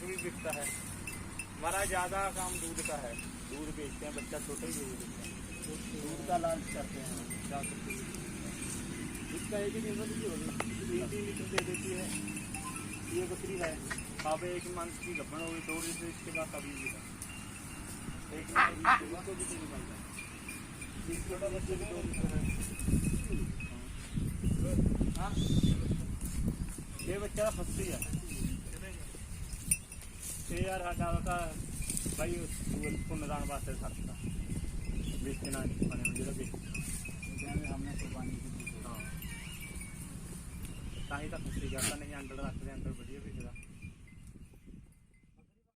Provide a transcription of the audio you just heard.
भी बिकता है। हमारा ज़्यादा काम दूध का है, दूध बेचते हैं, बच्चा छोटे ही बेचते हैं, दूध का लालच करते हैं। क्या करते हैं, इसका एक ही निर्भर की होगी, 3 लीटर दे देती है। ये बकरी है, अब 1 मंथ की गब्बन होगी, 2 लीटर इसके बाद कभी भी है, 1 लीटर को भी नहीं निकलता। इस छोटा बच्चे भी 2 लीटर है। हाँ, ये बच्चा फंसती है ये यार हटा होता भाई उसको निदान वास्ते सकता बेचना नहीं मैंने मुझे हमने कुर्बानी की। हाँ ताही तक फंसी जाता नहीं, अंडर रखते अंडर बढ़िया भी